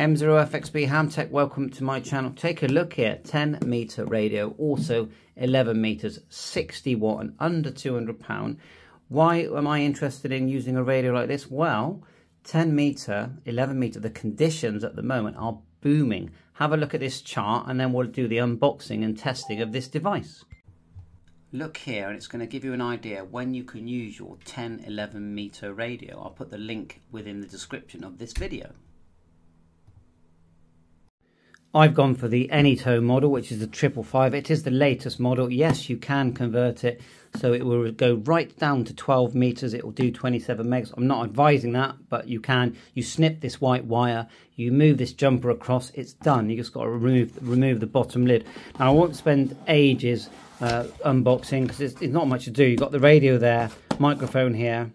M0FXB Hamtech, welcome to my channel. Take a look here, 10 meter radio, also 11 meters, 60 watt and under £200. Why am I interested in using a radio like this? Well, 10 meter, 11 meter, the conditions at the moment are booming. Have a look at this chart and then we'll do the unboxing and testing of this device. Look here, and it's going to give you an idea when you can use your 10-11 meter radio. I'll put the link within the description of this video. I've gone for the Anytone model, which is the 555. It is the latest model. Yes, you can convert it, so it will go right down to 12 meters. It will do 27 megs. I'm not advising that, but you can. You snip this white wire, you move this jumper across, it's done. You just got to remove the bottom lid. Now, I won't spend ages unboxing because it's not much to do. You've got the radio there, microphone here,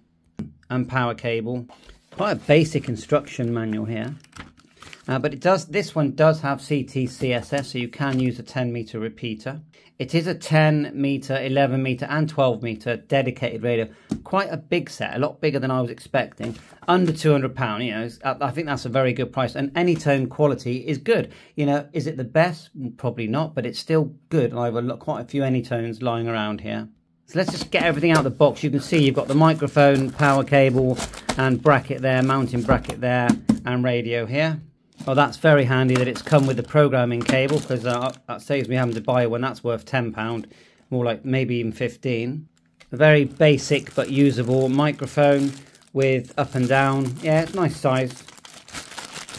and power cable. Quite a basic instruction manual here. But this one does have CT/CSS, so you can use a 10 meter repeater. It is a 10 meter, 11 meter and 12 meter dedicated radio. Quite a big set, a lot bigger than I was expecting. Under £200, you know, I think that's a very good price. And Anytone quality is good. You know, is it the best? Probably not, but it's still good. And I've got quite a few Anytones lying around here. So let's just get everything out of the box. You can see you've got the microphone, power cable and bracket there, mounting bracket there, and radio here. Well, that's very handy that it's come with the programming cable, because that saves me having to buy one. That's worth £10, more like maybe even 15. A very basic but usable microphone with up and down. Yeah, it's nice size.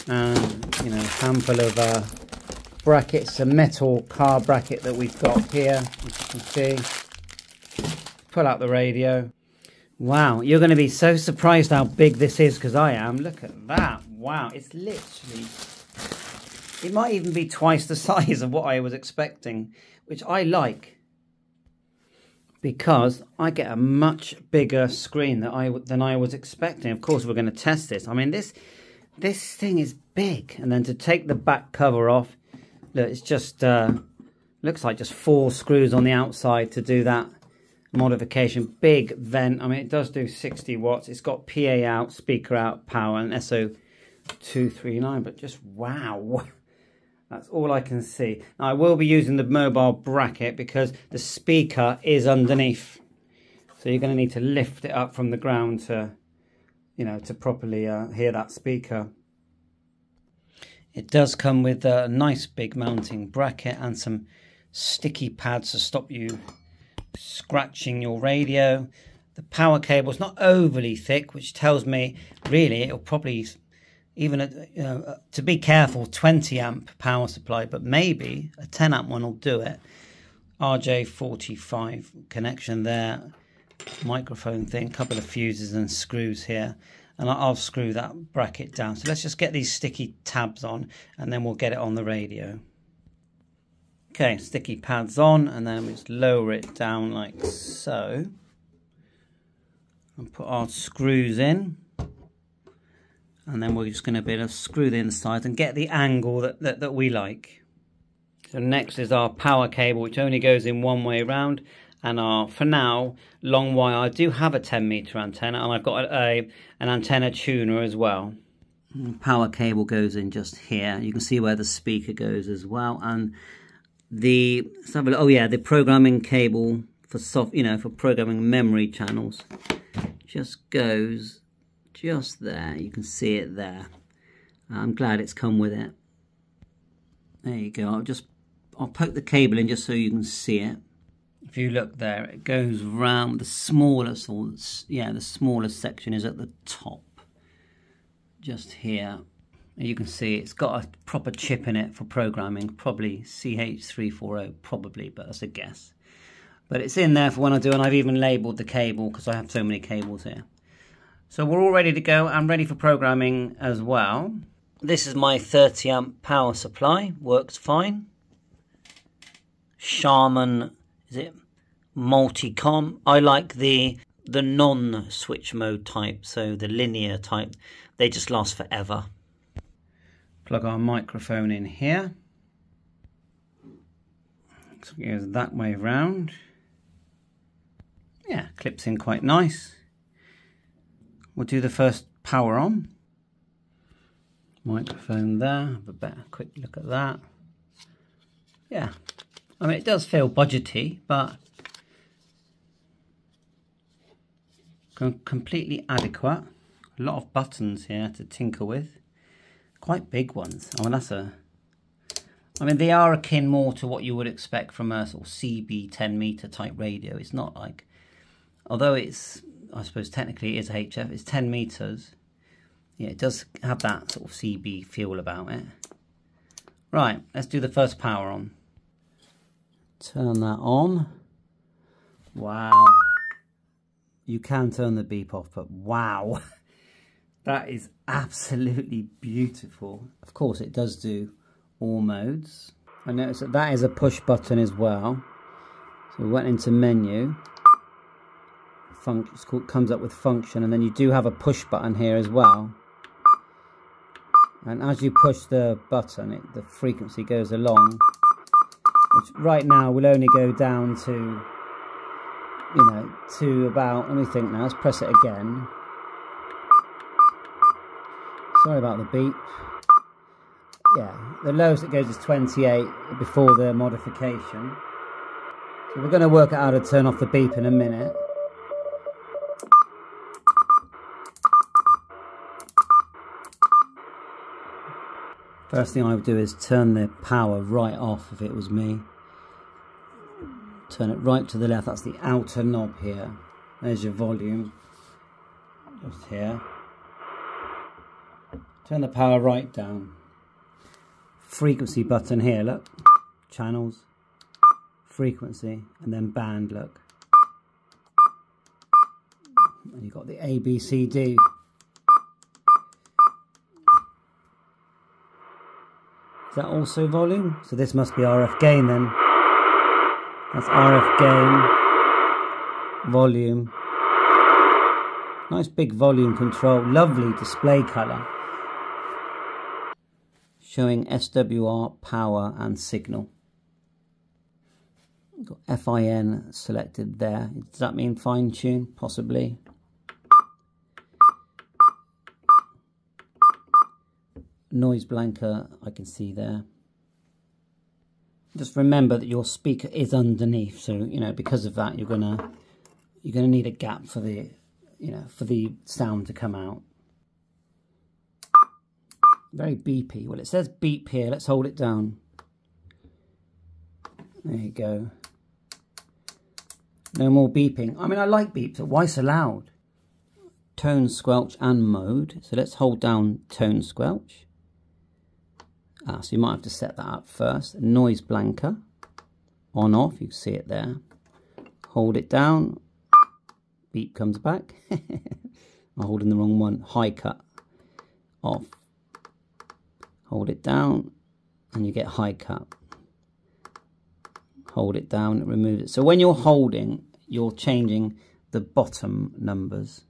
And, you know, handful of brackets, a metal car bracket that we've got here, as you can see. Pull out the radio. Wow, you're going to be so surprised how big this is, because I am. Look at that. Wow, it's literally, it might even be twice the size of what I was expecting, which I like, because I get a much bigger screen than I was expecting. Of course, we're going to test this. I mean, this thing is big, and then to take the back cover off, look, it's just looks like just 4 screws on the outside to do that modification. Big vent. I mean, it does do 60 watts. It's got PA out, speaker out, power, and SO239, but just wow, that's all I can see. Now, I will be using the mobile bracket because the speaker is underneath, so you're going to need to lift it up from the ground to, you know, to properly hear that speaker. It does come with a nice big mounting bracket and some sticky pads to stop you scratching your radio. The power cable is not overly thick, which tells me really it'll probably, even to be careful, 20 amp power supply, but maybe a 10 amp one will do it. RJ45 connection there, microphone thing, couple of fuses and screws here, and I'll screw that bracket down. So let's just get these sticky tabs on and then we'll get it on the radio. Okay, sticky pads on, and then we just lower it down like so. And put our screws in. And then we're just going to be able to screw the inside and get the angle that we like. So next is our power cable, which only goes in one way round. And our, for now, long wire. I do have a 10 meter antenna, and I've got an antenna tuner as well. Power cable goes in just here. You can see where the speaker goes as well. And let's have a look. Oh yeah, the programming cable for for programming memory channels just goes just there. You can see it there. I'm glad it's come with it. There you go. I'll poke the cable in just so you can see it. If you look there, it goes round. The smallest section is at the top, just here. You can see it's got a proper chip in it for programming, probably CH340, probably, but that's a guess. But it's in there for when I do, and I've even labelled the cable because I have so many cables here. So we're all ready to go. I'm ready for programming as well. This is my 30 amp power supply, works fine. Charman, is it multicom? I like the non-switch mode type, so the linear type. They just last forever. Plug our microphone in here. So it goes that way round. Yeah, clips in quite nice. We'll do the first power on. Microphone there, have a better quick look at that. Yeah, I mean it does feel budgety, but completely adequate. A lot of buttons here to tinker with. Quite big ones. I mean they are akin more to what you would expect from a sort of CB 10 meter type radio. It's not like, although it's, I suppose technically it is HF, it's 10 meters. Yeah, it does have that sort of CB feel about it. Right, let's do the first power on. Turn that on. Wow. You can turn the beep off, but wow. That is absolutely beautiful. Of course, it does do all modes. I notice that that is a push button as well. So we went into menu. Comes up with function, and then you do have a push button here as well. And as you push the button, the frequency goes along, which right now will only go down to, you know, to about, let me think now, let's press it again. Sorry about the beep. Yeah, the lowest it goes is 28 before the modification. So we're going to work out how to turn off the beep in a minute. First thing I would do is turn the power right off if it was me. Turn it right to the left, that's the outer knob here. There's your volume, just here. Turn the power right down. Frequency button here, look. Channels, frequency, and then band, look. And you've got the A, B, C, D. Is that also volume? So this must be RF gain then. That's RF gain, volume. Nice big volume control, lovely display colour. Showing SWR, power and signal. Got FIN selected there. Does that mean fine tune? Possibly. Noise blanker, I can see there. Just remember that your speaker is underneath, so you know, because of that, you're gonna need a gap for the, you know, for the sound to come out. Very beepy. Well, it says beep here. Let's hold it down. There you go. No more beeping. I mean, I like beeps, but why so loud? Tone, squelch, and mode. So let's hold down tone, squelch. So you might have to set that up first. Noise blanker, on, off, you can see it there. Hold it down, beep comes back. I'm holding the wrong one. High cut, off. Hold it down, and you get high cut. Hold it down, it removes it. So when you're holding, you're changing the bottom numbers.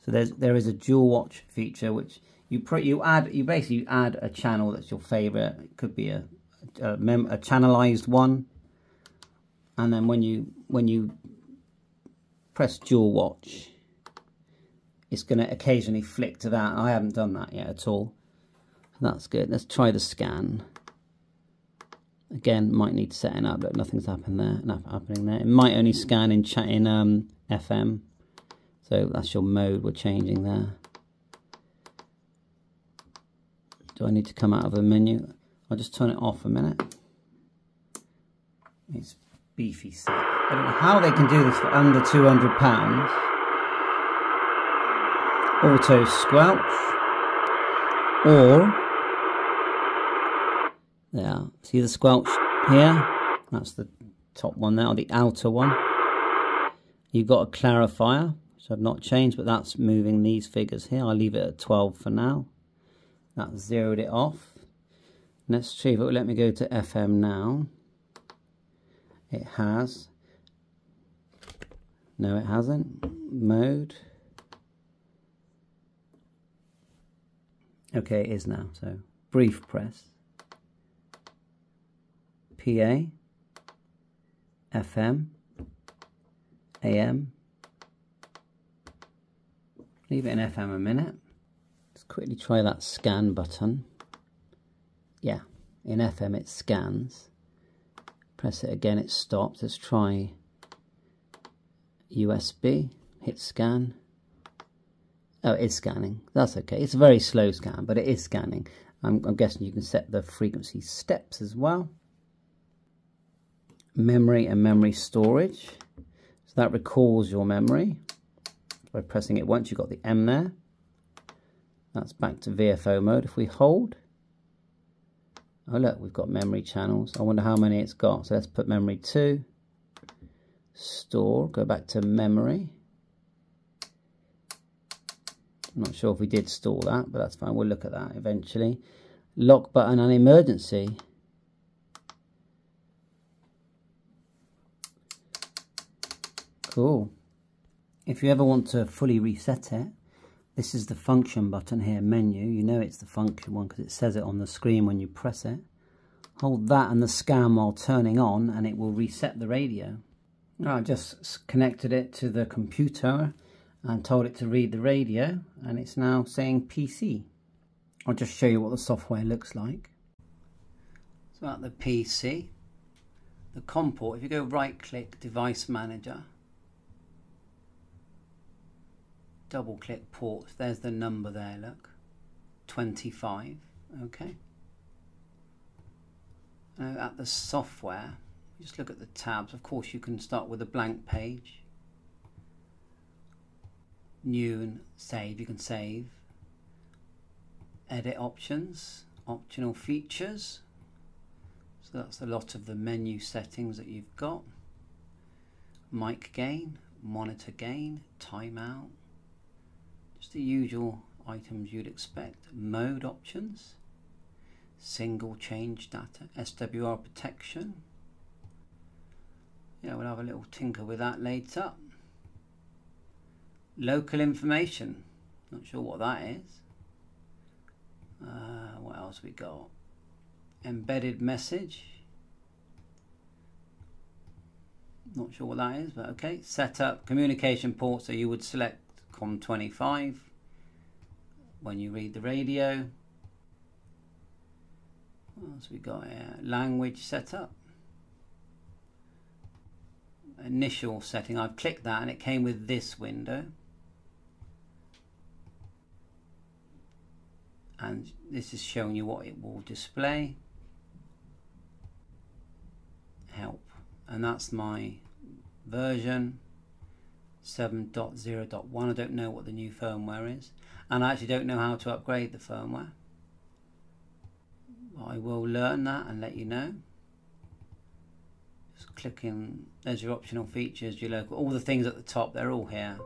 So there is a dual watch feature, which you basically add a channel that's your favorite. It could be a channelized one, and then when you press dual watch, it's going to occasionally flick to that. I haven't done that yet at all. That's good. Let's try the scan. Again, might need setting up. Look, nothing's happening there. It might only scan in FM. So that's your mode we're changing there. Do I need to come out of the menu? I'll just turn it off a minute. It's beefy set. I don't know how they can do this for under £200. Auto squelch. Or, there, see the squelch here? That's the top one there, or the outer one. You've got a clarifier, which I've not changed, but that's moving these figures here. I'll leave it at 12 for now. That zeroed it off. Let's see if it will let me go to FM now. It has. No, it hasn't. Mode. Okay, it is now. So brief press. PA. FM. AM. Leave it in FM a minute. Let's quickly try that scan button. Yeah, in FM it scans. Press it again, it stops. Let's try USB, hit scan. Oh, it is scanning. That's okay. It's a very slow scan, but it is scanning. I'm guessing you can set the frequency steps as well. Memory and memory storage. So that recalls your memory. By pressing it once, you've got the M there. That's back to VFO mode. If we hold, oh look, we've got memory channels. I wonder how many it's got. So let's put memory 2. Store, go back to memory. I'm not sure if we did store that, but that's fine. We'll look at that eventually. Lock button and emergency. Cool. If you ever want to fully reset it, this is the function button here, menu. You know it's the function one because it says it on the screen when you press it. Hold that and the scan while turning on and it will reset the radio. I just connected it to the computer and told it to read the radio, and it's now saying PC. I'll just show you what the software looks like. So at the PC, the COM port, if you go right click device manager, double click ports, there's the number there, look, 25, okay. Now at the software, just look at the tabs. Of course you can start with a blank page, new and save, you can save, edit options, optional features, so that's a lot of the menu settings that you've got, mic gain, monitor gain, timeout, just the usual items you'd expect, mode options, single change data, SWR protection. Yeah, we'll have a little tinker with that later. Local information, not sure what that is. What else we got? Embedded message, not sure what that is, but okay. Setup, communication port, so you would select COM25 when you read the radio. What else we got here? Language setup. Initial setting, I've clicked that and it came with this window. And this is showing you what it will display. Help. And that's my version 7.0.1. I don't know what the new firmware is. And I actually don't know how to upgrade the firmware. I will learn that and let you know. Just clicking, there's your optional features, your local, all the things at the top, they're all here.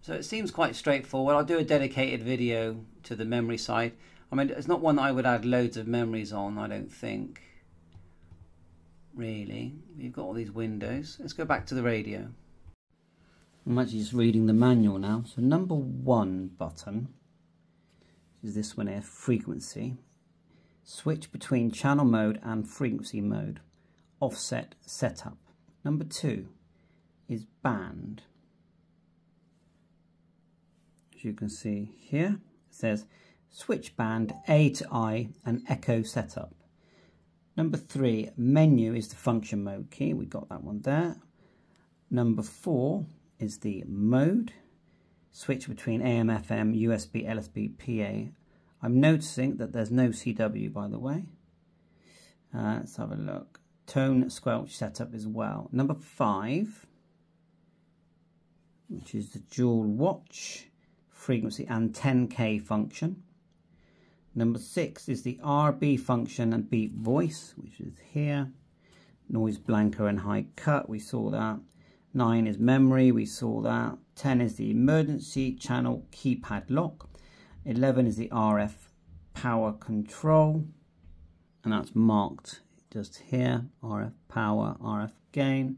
So it seems quite straightforward. I'll do a dedicated video to the memory side. I mean, it's not one that I would add loads of memories on, I don't think. Really. You've got all these windows. Let's go back to the radio. I'm actually just reading the manual now. So number 1 button is this one here, frequency. Switch between channel mode and frequency mode. Offset setup. Number 2 is band. As you can see here, it says switch band A to I and echo setup. Number 3, menu, is the function mode key. We got that one there. Number 4 is the mode. Switch between AM, FM, USB, LSB, PA. I'm noticing that there's no CW, by the way. Let's have a look. Tone squelch setup as well. Number 5, which is the dual watch, frequency and 10K function. Number 6 is the RB function and beep voice, which is here. Noise blanker and high cut, we saw that. 9 is memory, we saw that. 10 is the emergency channel keypad lock. 11 is the RF power control, and that's marked just here, RF power, RF gain,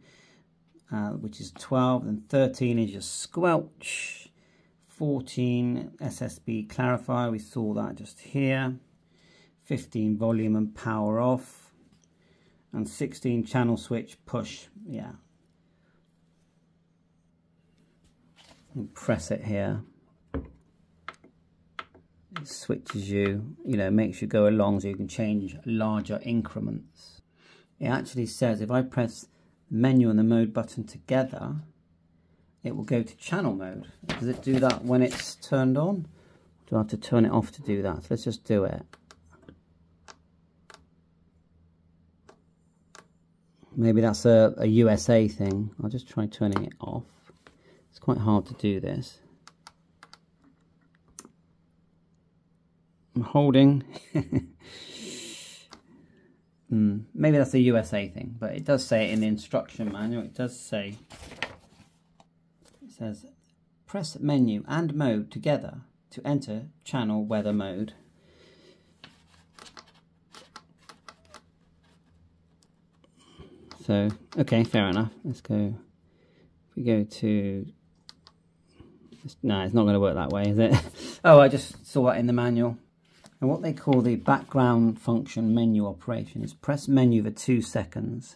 which is 12. And 13 is your squelch. 14 SSB clarifier, we saw that just here. 15 volume and power off, and 16 channel switch push. Yeah, and press it here. It switches you, makes you go along so you can change larger increments. It actually says if I press the menu and the mode button together, it will go to channel mode. Does it do that when it's turned on? Do I have to turn it off to do that? So let's just do it. Maybe that's a USA thing. I'll just try turning it off. It's quite hard to do this. I'm holding. Maybe that's a USA thing, but it does say it in the instruction manual. It does say, it says, press menu and mode together to enter channel weather mode. So, okay, fair enough. Let's go. If we go to... No, it's not going to work that way, is it? Oh, I just saw that in the manual. And what they call the background function menu operation is press menu for 2 seconds.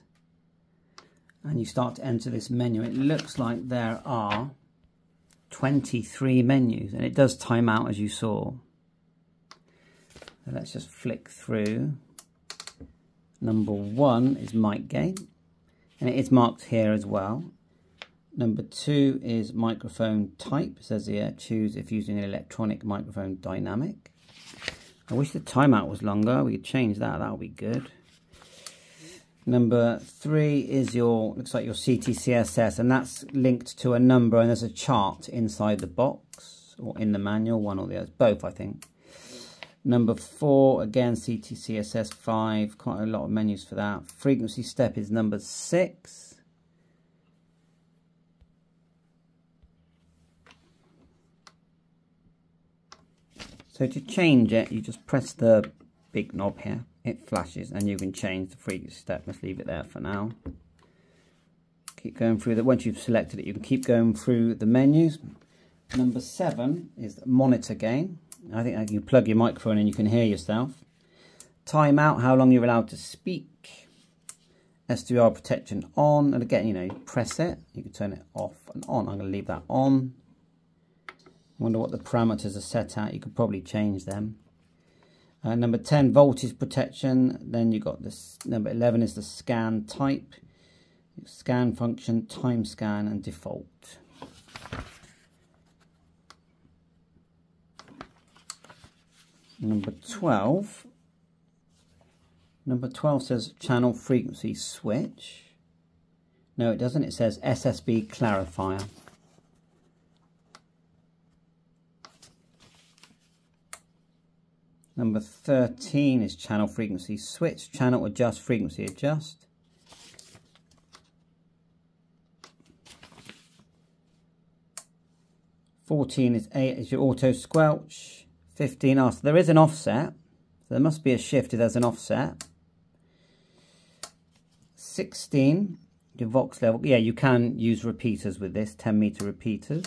And you start to enter this menu. It looks like there are 23 menus. And it does time out, as you saw. So let's just flick through. Number 1 is mic gain. And it is marked here as well. Number 2 is microphone type. It says here, choose if using an electronic microphone dynamic. I wish the timeout was longer. We could change that. That would be good. Number 3 is your, looks like your CTCSS, and that's linked to a number, and there's a chart inside the box, or in the manual, one or the other. Both, I think. Number 4, again, CTCSS 5, quite a lot of menus for that. Frequency step is number 6. So to change it, you just press the big knob here. It flashes and you can change the frequency step. Let's leave it there for now. Keep going through that. Once you've selected it, you can keep going through the menus. Number 7 is monitor gain. I think you plug your microphone and you can hear yourself. Timeout, how long you're allowed to speak. SDR protection on. And again, you press it. You can turn it off and on. I'm going to leave that on. I wonder what the parameters are set at. You could probably change them. Number 10, voltage protection. Then you've got this. Number 11 is the scan type. Scan function, time scan, and default. Number 12. Number 12 says channel frequency switch. No, it doesn't. It says SSB clarifier. Number 13 is channel frequency switch. Channel adjust, frequency adjust. $14 is your auto squelch. 15 so there is an offset. So there must be a shift if there's an offset. 16, your Vox level. Yeah, you can use repeaters with this, 10 meter repeaters.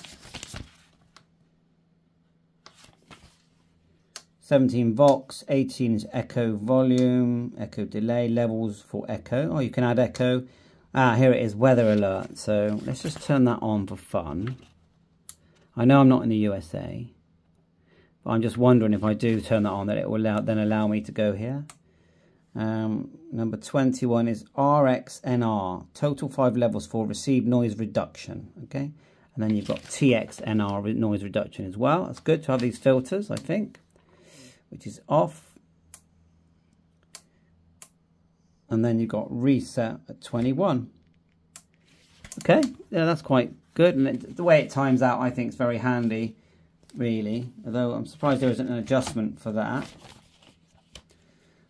17 Vox, 18 is echo volume, echo delay, levels for echo. Oh, you can add echo. Ah, here it is, weather alert. So let's just turn that on for fun. I know I'm not in the USA, but I'm just wondering if I do turn that on, that it will allow me to go here. Number 21 is RXNR, total 5 levels for received noise reduction. Okay, and then you've got TXNR noise reduction as well. That's good to have these filters, I think, which is off. And then you've got reset at 21. Okay, yeah, that's quite good. And the way it times out, I think, is very handy, really. Although I'm surprised there isn't an adjustment for that.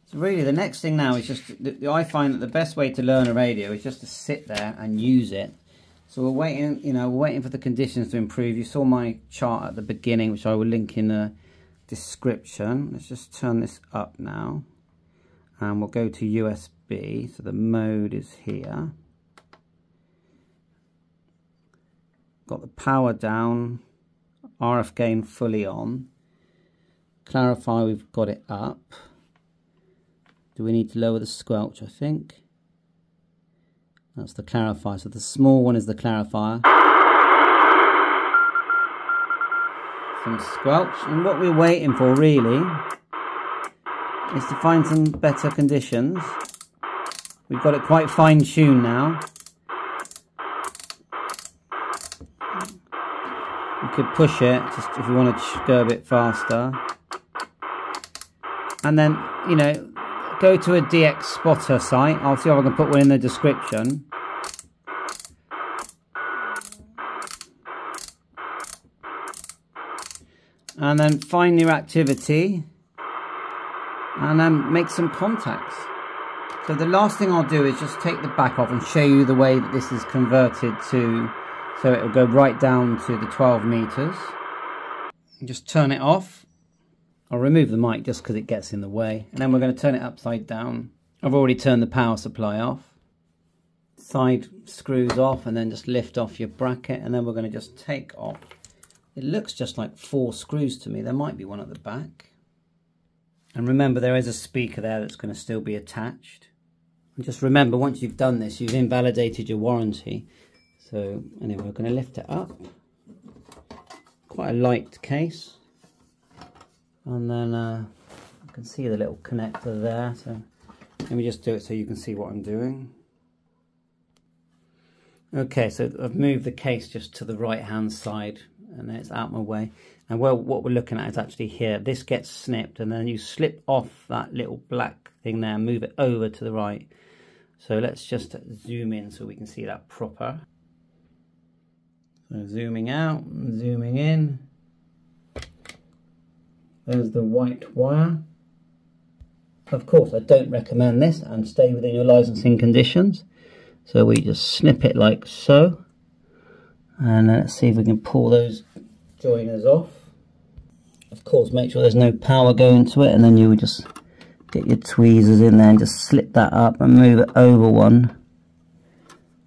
So really, the next thing now is just, I find that the best way to learn a radio is just to sit there and use it. So we're waiting, we're waiting for the conditions to improve. You saw my chart at the beginning, which I will link in the description. Let's just turn this up now. And we'll go to USB. So the mode is here. Got the power down, RF gain fully on. Clarify, we've got it up. Do we need to lower the squelch? I think that's the clarifier. So the small one is the clarifier. some squelch, and what we're waiting for really is to find some better conditions. We've got it quite fine-tuned now. You could push it just if you want to go a bit faster, and then, you know, go to a DX spotter site. I'll see if I can put one in the description. And then find your activity and then make some contacts. So the last thing I'll do is just take the back off and show you the way that this is converted to, so it will go right down to the 12 meters. And just turn it off. I'll remove the mic just because it gets in the way, and then we're going to turn it upside down. I've already turned the power supply off. Side screws off, and then just lift off your bracket, and then we're going to just take off. It looks just like 4 screws to me. There might be one at the back. And remember, there is a speaker there that's going to still be attached. And just remember, once you've done this, you've invalidated your warranty. So anyway, we're going to lift it up. Quite a light case. And then you can see the little connector there. So let me just do it so you can see what I'm doing. Okay, so I've moved the case just to the right hand side, and then it's out my way. And well, what we're looking at is actually here. This gets snipped, and then you slip off that little black thing there and move it over to the right. So let's just zoom in so we can see that proper. So zooming out, zooming in. There's the white wire. Of course, I don't recommend this, and stay within your licensing conditions. So we just snip it like so. And let's see if we can pull those joiners off. Of course, make sure there's no power going to it, and then you would just get your tweezers in there and just slip that up and move it over one,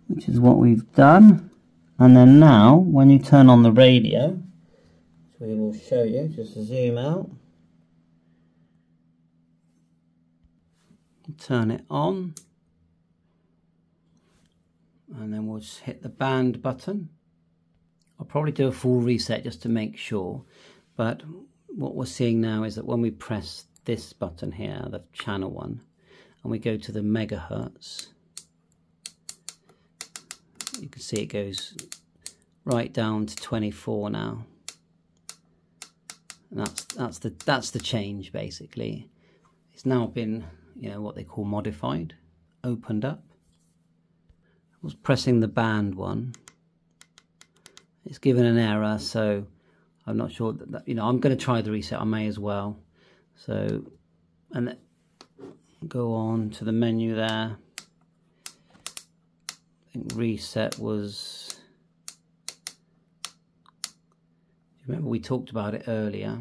which is what we've done. And then now, when you turn on the radio, which we will show you, just zoom out, turn it on, and then we'll just hit the band button. I'll probably do a full reset just to make sure, but what we're seeing now is that when we press this button here, the channel one, and we go to the megahertz, you can see it goes right down to 24 now. And that's the change basically. It's now been, you know, what they call modified, opened up. I was pressing the band one. It's given an error, so I'm not sure that, you know, I'm going to try the reset. I may as well. So, and then go on to the menu there. I think reset was, remember we talked about it earlier.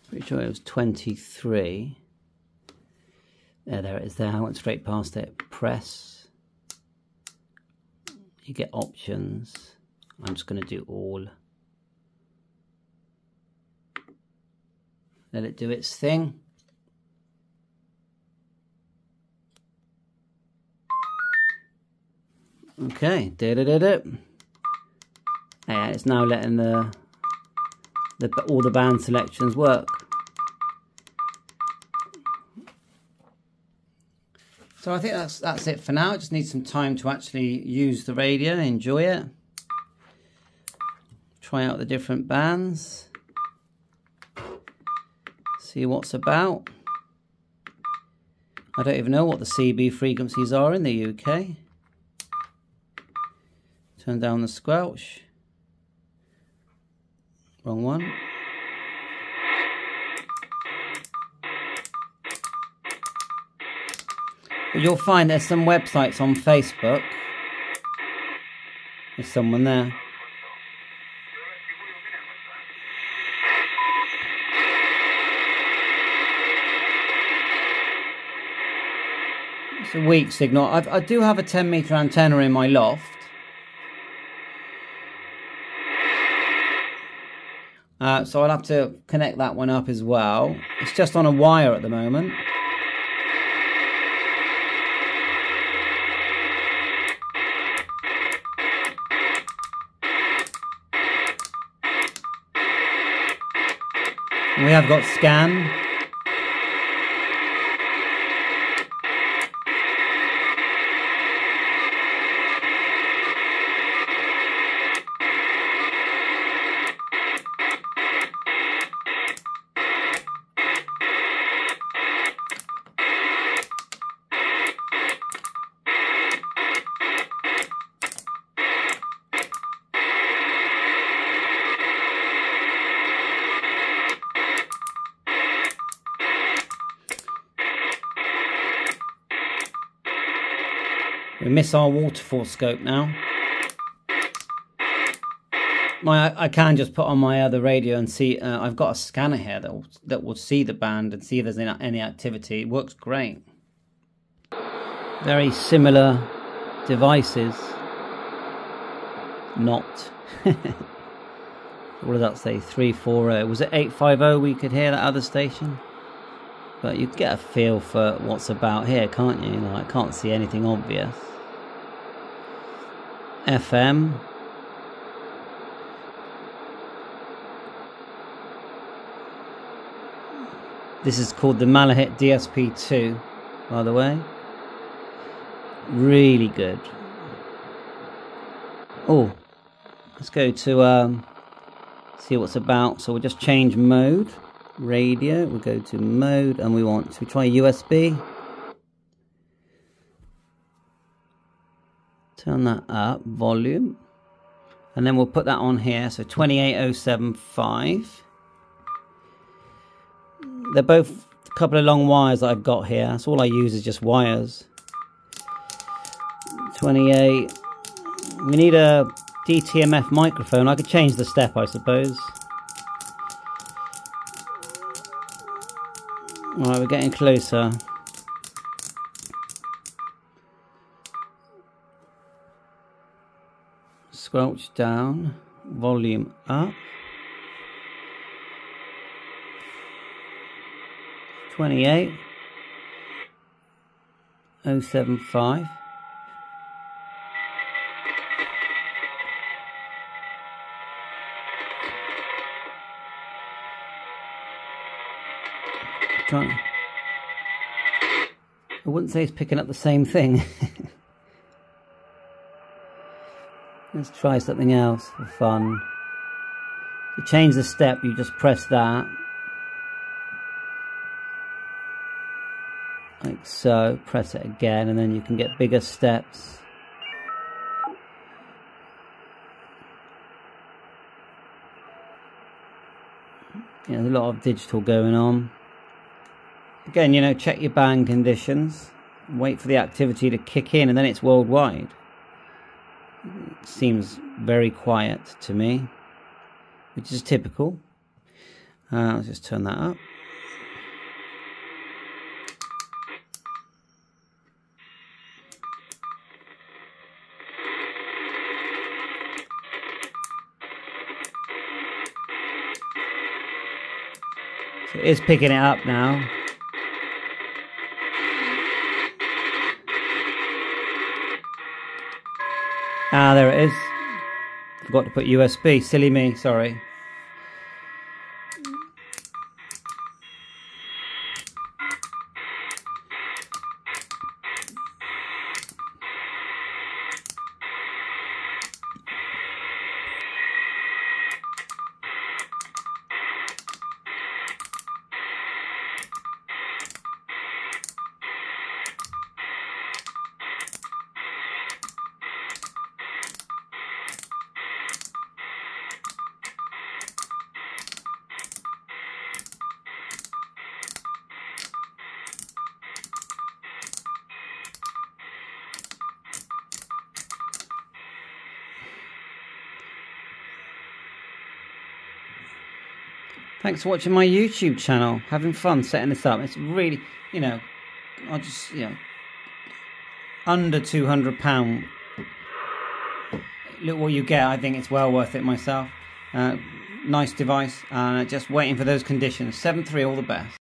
Pretty sure it was 23. There it is there. I went straight past it. Press. You get options. I'm just going to do all. Let it do its thing. Okay, yeah, it's now letting all the band selections work. So I think that's it for now. I just need some time to actually use the radio, enjoy it, try out the different bands, see what's about. I don't even know what the CB frequencies are in the UK. Turn down the squelch. Wrong one. But you'll find there's some websites on Facebook. There's someone there. It's a weak signal. I do have a 10-meter antenna in my loft. So I'll have to connect that one up as well. It's just on a wire at the moment. We have got scan. We miss our waterfall scope now. I can just put on my other radio and see. I've got a scanner here that will see the band and see if there's any activity. It works great. Very similar devices. Not. What does that say? 340. Was it 850? We could hear that other station. But you get a feel for what's about here, can't you? I can't see anything obvious. FM. This is called the Malahit DSP2, by the way. Really good. Oh, let's go to see what's about. So we'll just change mode. Radio, we'll go to mode, and we want to try USB. Turn that up, volume, and then we'll put that on here. So 28075. They're both a couple of long wires that I've got here. That's all I use is just wires. 28. We need a DTMF microphone. I could change the step, I suppose. Alright, we're getting closer. Squelch down, volume up. 28075. I wouldn't say it's picking up the same thing. Let's try something else for fun. To change the step, you just press that. Like so. Press it again, and then you can get bigger steps. Yeah, there's a lot of digital going on. Again, you know, check your band conditions. Wait for the activity to kick in, and then it's worldwide. It seems very quiet to me, which is typical. Let's just turn that up. So it is picking it up now. Ah, there it is. Forgot to put USB. Silly me, sorry. Thanks for watching my YouTube channel. Having fun setting this up. It's really, you know, I'll just, you know, under £200. Look what you get. I think it's well worth it myself. Nice device. Just waiting for those conditions. 7.3, all the best.